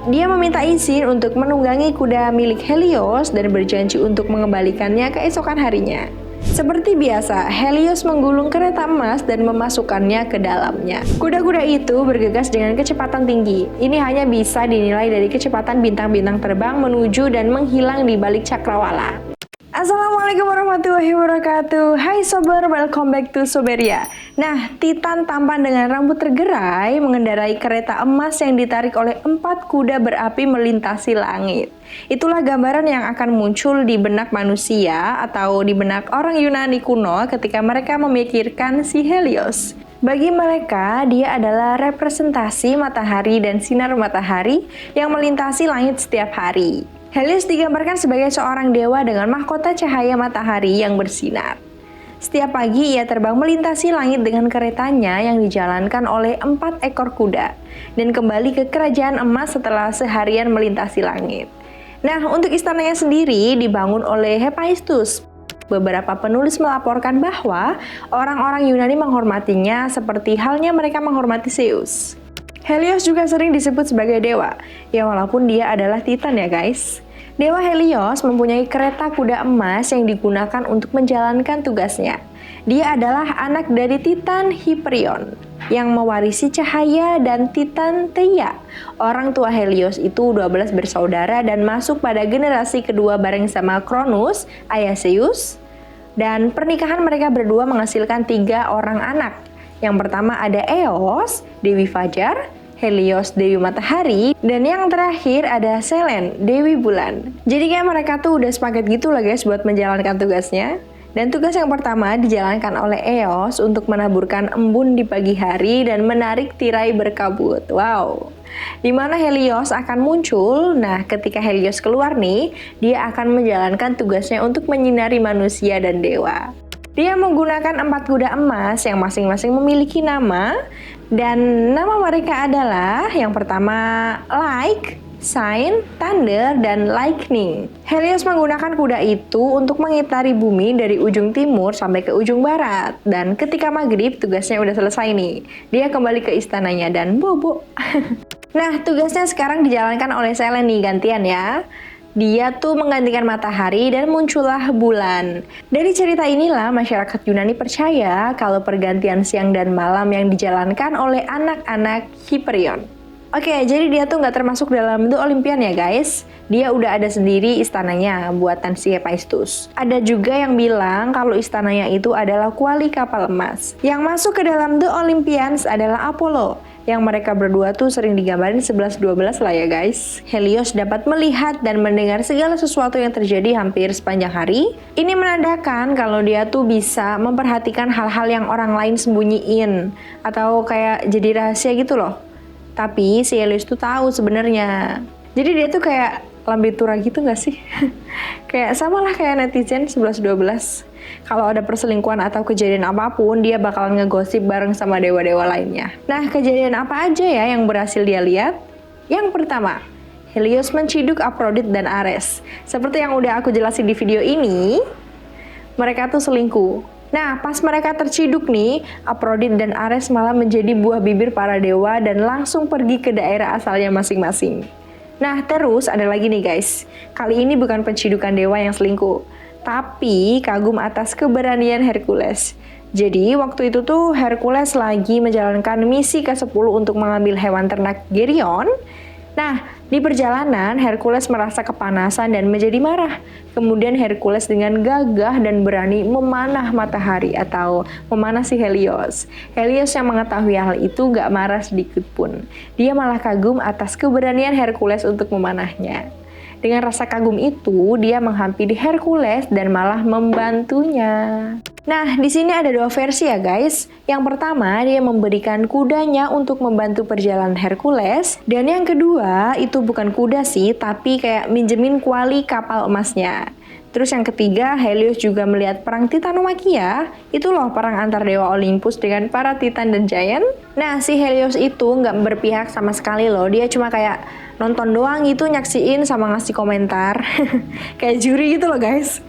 Dia meminta izin untuk menunggangi kuda milik Helios dan berjanji untuk mengembalikannya keesokan harinya. Seperti biasa, Helios menggulung kereta emas dan memasukkannya ke dalamnya. Kuda-kuda itu bergegas dengan kecepatan tinggi. Ini hanya bisa dinilai dari kecepatan bintang-bintang terbang menuju dan menghilang di balik cakrawala. Assalamualaikum warahmatullahi wabarakatuh. Hai sober, welcome back to Soberia. Nah, Titan tampan dengan rambut tergerai mengendarai kereta emas yang ditarik oleh 4 kuda berapi melintasi langit. Itulah gambaran yang akan muncul di benak manusia atau di benak orang Yunani kuno ketika mereka memikirkan si Helios. Bagi mereka, dia adalah representasi matahari dan sinar matahari yang melintasi langit setiap hari. Helios digambarkan sebagai seorang dewa dengan mahkota cahaya matahari yang bersinar. Setiap pagi ia terbang melintasi langit dengan keretanya yang dijalankan oleh 4 ekor kuda dan kembali ke kerajaan emas setelah seharian melintasi langit. Nah, untuk istananya sendiri dibangun oleh Hephaestus. Beberapa penulis melaporkan bahwa orang-orang Yunani menghormatinya seperti halnya mereka menghormati Zeus. Helios juga sering disebut sebagai dewa, ya walaupun dia adalah Titan ya guys. Dewa Helios mempunyai kereta kuda emas yang digunakan untuk menjalankan tugasnya. Dia adalah anak dari Titan Hyperion yang mewarisi cahaya dan Titan Theia. Orang tua Helios itu 12 bersaudara dan masuk pada generasi kedua bareng sama Cronus, ayah Zeus. Dan pernikahan mereka berdua menghasilkan 3 orang anak. Yang pertama ada Eos, Dewi Fajar, Helios, Dewi Matahari, dan yang terakhir ada Selene, Dewi Bulan. Jadi kayak mereka tuh udah sepaket gitu lah guys buat menjalankan tugasnya. Dan tugas yang pertama dijalankan oleh Eos untuk menaburkan embun di pagi hari dan menarik tirai berkabut. Wow. Dimana Helios akan muncul, nah ketika Helios keluar nih, dia akan menjalankan tugasnya untuk menyinari manusia dan dewa. Dia menggunakan 4 kuda emas yang masing-masing memiliki nama, dan nama mereka adalah yang pertama Light, Shine, Thunder, dan Lightning. Helios menggunakan kuda itu untuk mengitari bumi dari ujung timur sampai ke ujung barat. Dan ketika maghrib tugasnya udah selesai nih. Dia kembali ke istananya dan bobo. Nah, tugasnya sekarang dijalankan oleh Selene nih gantian ya. Dia tuh menggantikan matahari dan muncullah bulan. Dari cerita inilah masyarakat Yunani percaya kalau pergantian siang dan malam yang dijalankan oleh anak-anak Hyperion. Oke, jadi dia tuh nggak termasuk dalam The Olympian ya guys. Dia udah ada sendiri istananya buatan si Hephaestus. Ada juga yang bilang kalau istananya itu adalah kuali kapal emas. Yang masuk ke dalam The Olympians adalah Apollo. Yang mereka berdua tuh sering digambarin 11-12 lah ya guys. Helios dapat melihat dan mendengar segala sesuatu yang terjadi hampir sepanjang hari. Ini menandakan kalau dia tuh bisa memperhatikan hal-hal yang orang lain sembunyiin. Atau kayak jadi rahasia gitu loh. Tapi si Helios tuh tahu sebenarnya. Jadi dia tuh kayak lambe tura gitu gak sih? Kayak sama lah kayak netizen 11-12. Kalau ada perselingkuhan atau kejadian apapun, dia bakalan ngegosip bareng sama dewa-dewa lainnya. Nah, kejadian apa aja ya yang berhasil dia lihat? Yang pertama, Helios menciduk Aphrodite dan Ares. Seperti yang udah aku jelasin di video ini, mereka tuh selingkuh. Nah, pas mereka terciduk nih, Aphrodite dan Ares malah menjadi buah bibir para dewa dan langsung pergi ke daerah asalnya masing-masing. Nah, terus ada lagi nih guys. Kali ini bukan pencidukan dewa yang selingkuh, tapi kagum atas keberanian Hercules. Jadi waktu itu tuh Hercules lagi menjalankan misi ke-10 untuk mengambil hewan ternak Geryon. Nah, di perjalanan Hercules merasa kepanasan dan menjadi marah. Kemudian Hercules dengan gagah dan berani memanah matahari atau memanah si Helios. Helios yang mengetahui hal itu gak marah sedikit pun. Dia malah kagum atas keberanian Hercules untuk memanahnya. Dengan rasa kagum itu, dia menghampiri Hercules dan malah membantunya. Nah, di sini ada 2 versi ya guys. Yang pertama, dia memberikan kudanya untuk membantu perjalanan Hercules. Dan yang kedua, itu bukan kuda sih, tapi kayak minjemin kuali kapal emasnya. Terus yang ketiga, Helios juga melihat perang Titanomakhia. Itu loh perang antar dewa Olympus dengan para Titan dan Giant. Nah, si Helios itu nggak berpihak sama sekali loh. Dia cuma kayak nonton doang gitu, nyaksiin sama ngasih komentar. Kayak juri gitu loh guys.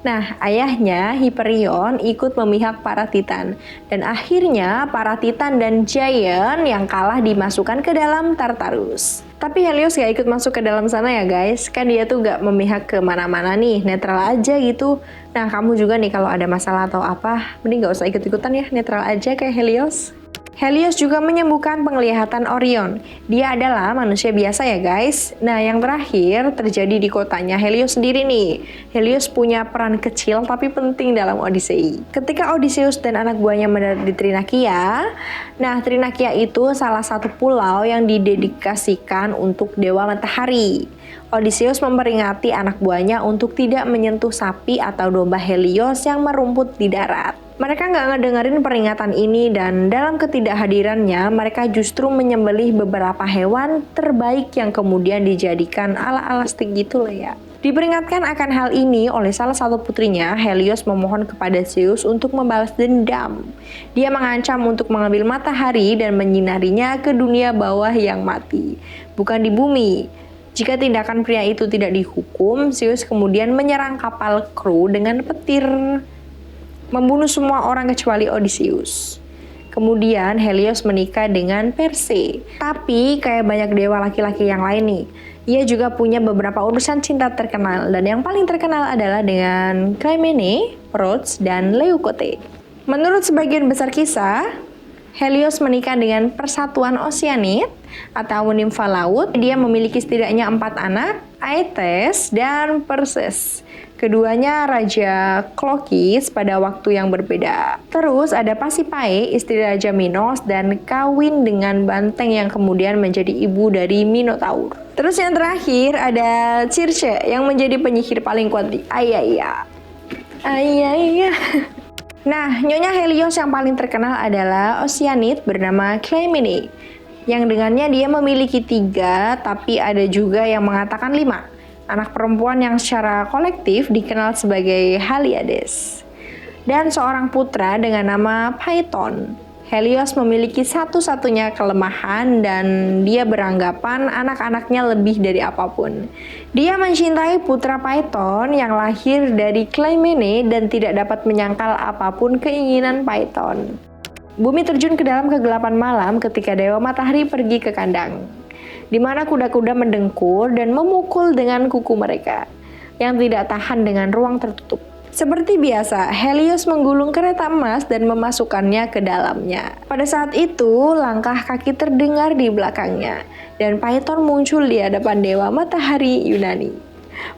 Nah, ayahnya Hyperion ikut memihak para Titan, dan akhirnya para Titan dan Giant yang kalah dimasukkan ke dalam Tartarus. Tapi Helios gak ikut masuk ke dalam sana ya guys, kan dia tuh gak memihak kemana-mana nih, netral aja gitu. Nah, kamu juga nih kalau ada masalah atau apa, mending gak usah ikut-ikutan ya, netral aja kayak Helios. Helios juga menyembuhkan penglihatan Orion. Dia adalah manusia biasa ya guys. Nah, yang terakhir terjadi di kotanya Helios sendiri nih. Helios punya peran kecil tapi penting dalam Odyssey. Ketika Odysseus dan anak buahnya mendarat di Trinakia, nah Trinakia itu salah satu pulau yang didedikasikan untuk Dewa Matahari. Odysseus memperingati anak buahnya untuk tidak menyentuh sapi atau domba Helios yang merumput di darat. Mereka nggak ngedengerin peringatan ini dan dalam ketidakhadirannya mereka justru menyembelih beberapa hewan terbaik yang kemudian dijadikan ala-ala steak gitu lah ya. Diperingatkan akan hal ini oleh salah satu putrinya, Helios memohon kepada Zeus untuk membalas dendam. Dia mengancam untuk mengambil matahari dan menyinarinya ke dunia bawah yang mati, bukan di bumi. Jika tindakan pria itu tidak dihukum, Zeus kemudian menyerang kapal kru dengan petir, membunuh semua orang kecuali Odysseus. Kemudian Helios menikah dengan Perse. Tapi kayak banyak dewa laki-laki yang lain nih, ia juga punya beberapa urusan cinta terkenal, dan yang paling terkenal adalah dengan Clymene, Rhodes, dan Leukote. Menurut sebagian besar kisah, Helios menikah dengan Persatuan Oceanid atau nimfa laut. Dia memiliki setidaknya 4 anak, Aetes dan Perses. Keduanya Raja Klokis pada waktu yang berbeda. Terus ada Pasiphae, istri Raja Minos, dan kawin dengan banteng yang kemudian menjadi ibu dari Minotaur. Terus yang terakhir ada Circe yang menjadi penyihir paling kuat di Aiaiya. Nah, nyonya Helios yang paling terkenal adalah Oceanid bernama Clymene, yang dengannya dia memiliki 3, tapi ada juga yang mengatakan 5. Anak perempuan yang secara kolektif dikenal sebagai Haliades. Dan seorang putra dengan nama Phaeton. Helios memiliki satu-satunya kelemahan dan dia beranggapan anak-anaknya lebih dari apapun. Dia mencintai putra Phaeton yang lahir dari Clymene dan tidak dapat menyangkal apapun keinginan Phaeton. Bumi terjun ke dalam kegelapan malam ketika Dewa Matahari pergi ke kandang, di mana kuda-kuda mendengkur dan memukul dengan kuku mereka yang tidak tahan dengan ruang tertutup. Seperti biasa, Helios menggulung kereta emas dan memasukkannya ke dalamnya. Pada saat itu, langkah kaki terdengar di belakangnya, dan Phaeton muncul di hadapan Dewa Matahari Yunani.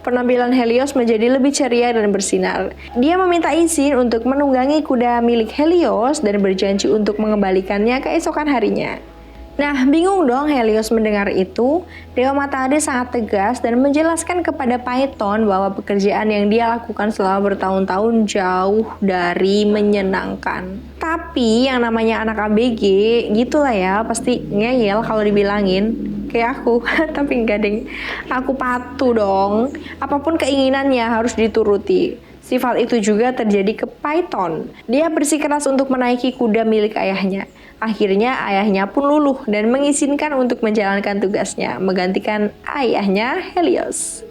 Penampilan Helios menjadi lebih ceria dan bersinar. Dia meminta izin untuk menunggangi kuda milik Helios dan berjanji untuk mengembalikannya keesokan harinya. Nah, bingung dong Helios mendengar itu. Dewa Matahari sangat tegas dan menjelaskan kepada Phaeton bahwa pekerjaan yang dia lakukan selama bertahun-tahun jauh dari menyenangkan. Tapi yang namanya anak ABG, gitulah ya, pasti ngeyel kalau dibilangin. Kayak aku, tapi enggak deng. Aku patuh dong. Apapun keinginannya harus dituruti. Sifat itu juga terjadi ke Phaeton. Dia bersikeras untuk menaiki kuda milik ayahnya. Akhirnya ayahnya pun luluh dan mengizinkan untuk menjalankan tugasnya, menggantikan ayahnya Helios.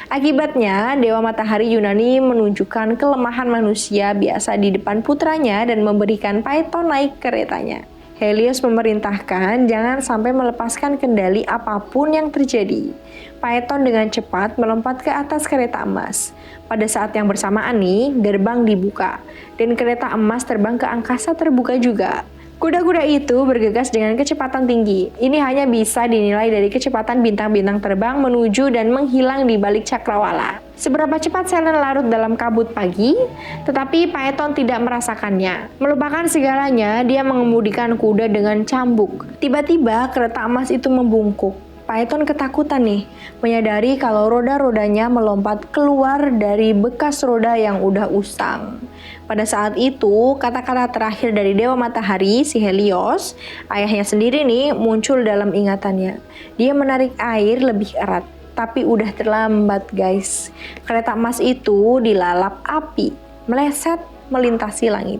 Akibatnya, Dewa Matahari Yunani menunjukkan kelemahan manusia biasa di depan putranya dan memberikan Phaeton naik keretanya. Helios memerintahkan jangan sampai melepaskan kendali apapun yang terjadi. Phaeton dengan cepat melompat ke atas kereta emas. Pada saat yang bersamaan nih, gerbang dibuka dan kereta emas terbang ke angkasa terbuka juga. Kuda-kuda itu bergegas dengan kecepatan tinggi. Ini hanya bisa dinilai dari kecepatan bintang-bintang terbang menuju dan menghilang di balik cakrawala. Seberapa cepat Selen larut dalam kabut pagi, tetapi Phaeton tidak merasakannya. Melupakan segalanya, dia mengemudikan kuda dengan cambuk. Tiba-tiba kereta emas itu membungkuk. Phaeton ketakutan nih, menyadari kalau roda-rodanya melompat keluar dari bekas roda yang udah usang. Pada saat itu, kata-kata terakhir dari Dewa Matahari, si Helios, ayahnya sendiri nih, muncul dalam ingatannya. Dia menarik air lebih erat, tapi udah terlambat guys. Kereta emas itu dilalap api, meleset melintasi langit.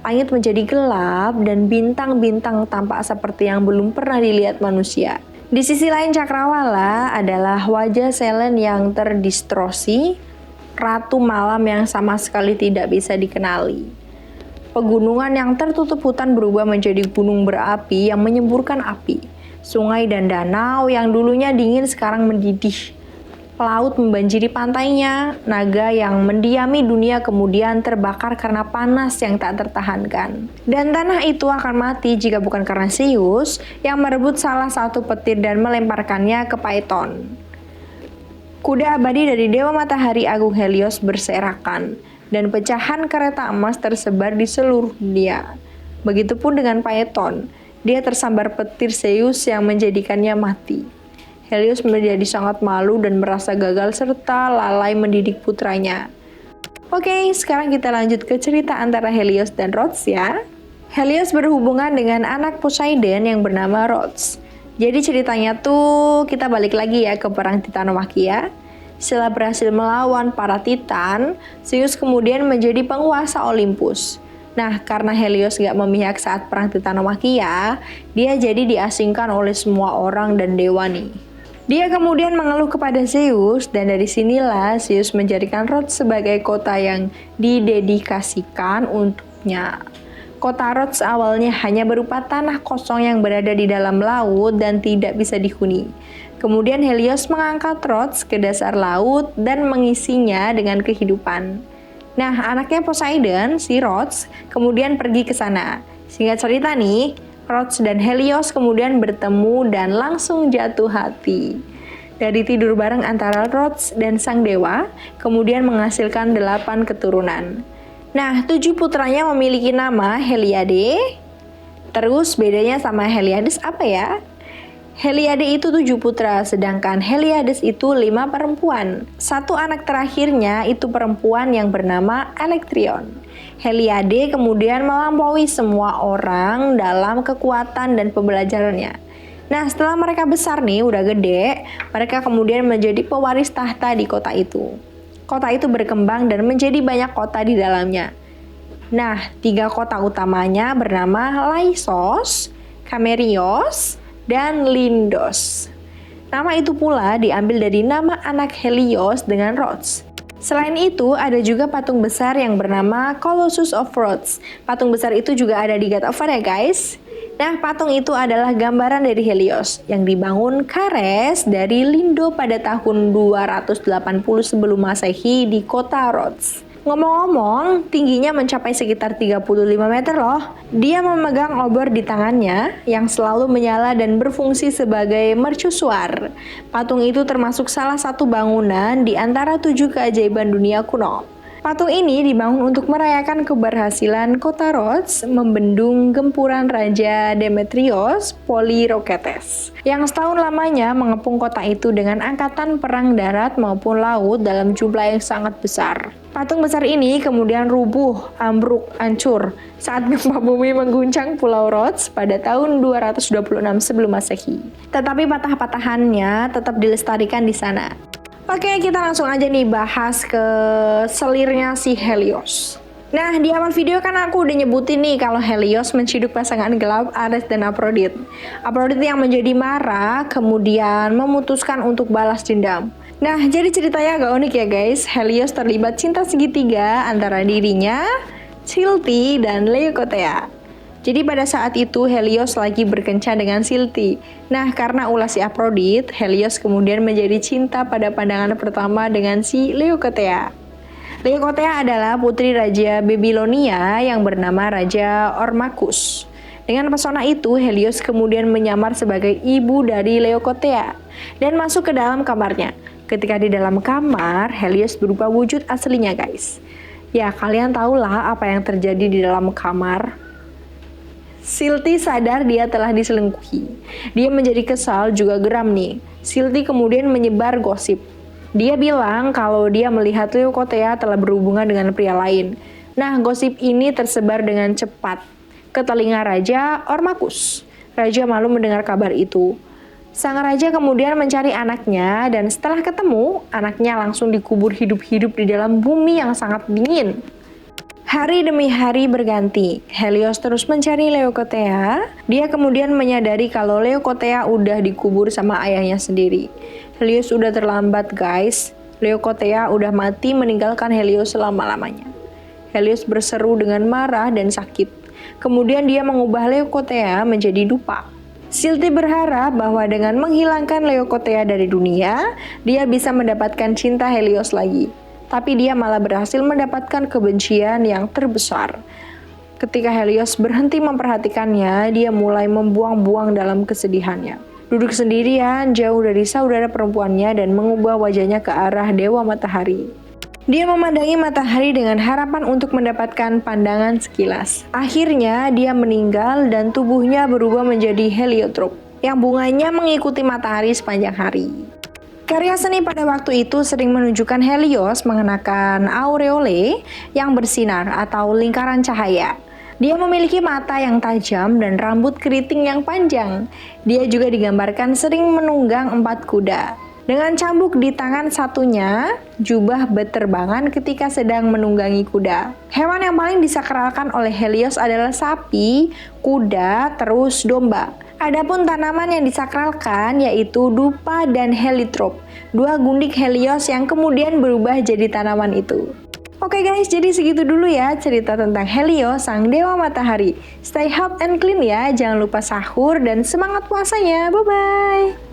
Langit menjadi gelap dan bintang-bintang tampak seperti yang belum pernah dilihat manusia. Di sisi lain cakrawala adalah wajah Selen yang terdistorsi, ratu malam yang sama sekali tidak bisa dikenali. Pegunungan yang tertutup hutan berubah menjadi gunung berapi yang menyemburkan api. Sungai dan danau yang dulunya dingin sekarang mendidih. Laut membanjiri pantainya, naga yang mendiami dunia kemudian terbakar karena panas yang tak tertahankan. Dan tanah itu akan mati jika bukan karena Zeus yang merebut salah satu petir dan melemparkannya ke Phaeton. Kuda abadi dari Dewa Matahari Agung Helios berserakan, dan pecahan kereta emas tersebar di seluruh dunia. Begitupun dengan Phaeton, dia tersambar petir Zeus yang menjadikannya mati. Helios menjadi sangat malu dan merasa gagal serta lalai mendidik putranya. Oke, sekarang kita lanjut ke cerita antara Helios dan Rhodes ya. Helios berhubungan dengan anak Poseidon yang bernama Rhodes. Jadi ceritanya tuh kita balik lagi ya ke perang Titanomakhia. Setelah berhasil melawan para Titan, Zeus kemudian menjadi penguasa Olympus. Nah, karena Helios gak memihak saat perang Titanomakhia, dia jadi diasingkan oleh semua orang dan dewa nih. Dia kemudian mengeluh kepada Zeus, dan dari sinilah Zeus menjadikan Rhodes sebagai kota yang didedikasikan untuknya. Kota Rhodes awalnya hanya berupa tanah kosong yang berada di dalam laut dan tidak bisa dihuni. Kemudian Helios mengangkat Rhodes ke dasar laut dan mengisinya dengan kehidupan. Nah, anaknya Poseidon, si Rhodes, kemudian pergi ke sana. Singkat cerita nih, Rhodes dan Helios kemudian bertemu dan langsung jatuh hati. Dari tidur bareng antara Rhodes dan sang dewa, kemudian menghasilkan 8 keturunan. Nah, 7 putranya memiliki nama Heliade. Terus bedanya sama Heliades apa ya? Heliade itu 7 putra, sedangkan Heliades itu 5 perempuan. Satu anak terakhirnya itu perempuan yang bernama Elektrion. Heliade kemudian melampaui semua orang dalam kekuatan dan pembelajarannya. Nah, setelah mereka besar nih, udah gede, mereka kemudian menjadi pewaris tahta di kota itu. Kota itu berkembang dan menjadi banyak kota di dalamnya. Nah, 3 kota utamanya bernama Laisos, Kamerios, dan Lindos. Nama itu pula diambil dari nama anak Helios dengan Rhodes. Selain itu, ada juga patung besar yang bernama Colossus of Rhodes. Patung besar itu juga ada di God of War ya guys. Nah, patung itu adalah gambaran dari Helios yang dibangun Kares dari Lindo pada tahun 280 sebelum Masehi di kota Rhodes. Ngomong-ngomong, tingginya mencapai sekitar 35 meter loh. Dia memegang obor di tangannya yang selalu menyala dan berfungsi sebagai mercusuar. Patung itu termasuk salah satu bangunan di antara 7 keajaiban dunia kuno. Patung ini dibangun untuk merayakan keberhasilan kota Rhodes membendung gempuran Raja Demetrios Poliorketes yang setahun lamanya mengepung kota itu dengan angkatan perang darat maupun laut dalam jumlah yang sangat besar. Patung besar ini kemudian rubuh, ambruk, hancur saat gempa bumi mengguncang Pulau Rhodes pada tahun 226 sebelum Masehi. Tetapi patah-patahannya tetap dilestarikan di sana. Oke, kita langsung aja nih bahas ke selirnya si Helios. Nah, di awal video kan aku udah nyebutin nih kalau Helios menciduk pasangan gelap Ares dan Aphrodite. Aphrodite yang menjadi marah kemudian memutuskan untuk balas dendam. Nah, jadi ceritanya agak unik ya guys. Helios terlibat cinta segitiga antara dirinya, Silti, dan Leukothea. Jadi pada saat itu Helios lagi berkencan dengan Silti. Nah, karena ulah si Aphrodite, Helios kemudian menjadi cinta pada pandangan pertama dengan si Leukothea. Leukothea adalah putri Raja Babilonia yang bernama Raja Ormakus. Dengan pesona itu, Helios kemudian menyamar sebagai ibu dari Leukothea dan masuk ke dalam kamarnya. Ketika di dalam kamar, Helios berubah wujud aslinya guys. Ya, kalian tahulah apa yang terjadi di dalam kamar. Silti sadar dia telah diselingkuhi. Dia menjadi kesal juga geram nih. Silti kemudian menyebar gosip. Dia bilang kalau dia melihat Leukothea telah berhubungan dengan pria lain. Nah, gosip ini tersebar dengan cepat ke telinga Raja Ormakus. Raja malu mendengar kabar itu. Sang raja kemudian mencari anaknya dan setelah ketemu, anaknya langsung dikubur hidup-hidup di dalam bumi yang sangat dingin. Hari demi hari berganti, Helios terus mencari Leukothea. Dia kemudian menyadari kalau Leukothea udah dikubur sama ayahnya sendiri. Helios udah terlambat guys. Leukothea udah mati meninggalkan Helios selama-lamanya. Helios berseru dengan marah dan sakit. Kemudian dia mengubah Leukothea menjadi dupa. Silti berharap bahwa dengan menghilangkan Leukothea dari dunia, dia bisa mendapatkan cinta Helios lagi. Tapi dia malah berhasil mendapatkan kebencian yang terbesar. Ketika Helios berhenti memperhatikannya, dia mulai membuang-buang dalam kesedihannya. Duduk sendirian jauh dari saudara perempuannya dan mengubah wajahnya ke arah Dewa Matahari. Dia memandangi matahari dengan harapan untuk mendapatkan pandangan sekilas. Akhirnya dia meninggal dan tubuhnya berubah menjadi heliotrop, yang bunganya mengikuti matahari sepanjang hari. Karya seni pada waktu itu sering menunjukkan Helios mengenakan aureole yang bersinar atau lingkaran cahaya. Dia memiliki mata yang tajam dan rambut keriting yang panjang. Dia juga digambarkan sering menunggang 4 kuda. Dengan cambuk di tangan satunya, jubah berterbangan ketika sedang menunggangi kuda. Hewan yang paling disakralkan oleh Helios adalah sapi, kuda, terus domba. Adapun tanaman yang disakralkan yaitu dupa dan heliotrop, 2 gundik Helios yang kemudian berubah jadi tanaman itu. Oke guys, jadi segitu dulu ya cerita tentang Helios, sang dewa matahari. Stay healthy and clean ya, jangan lupa sahur dan semangat puasanya. Bye-bye!